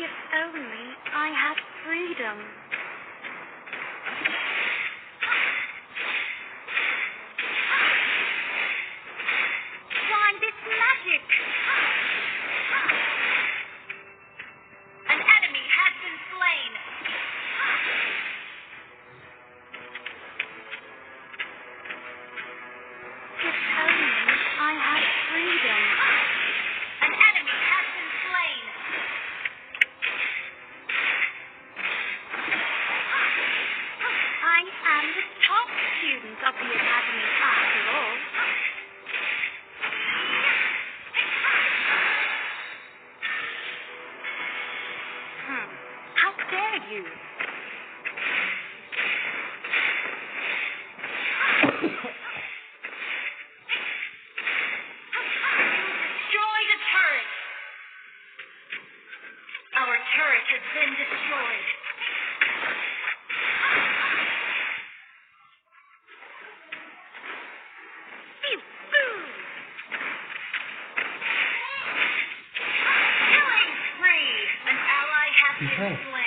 If only I had freedom. Blind, it's magic! An enemy has been slain! If only I had freedom. An enemy has been slain! I am the top student of the Academy after all. How dare you? Destroy the turret! Our turret has been destroyed. Killing spree! An ally has been slain.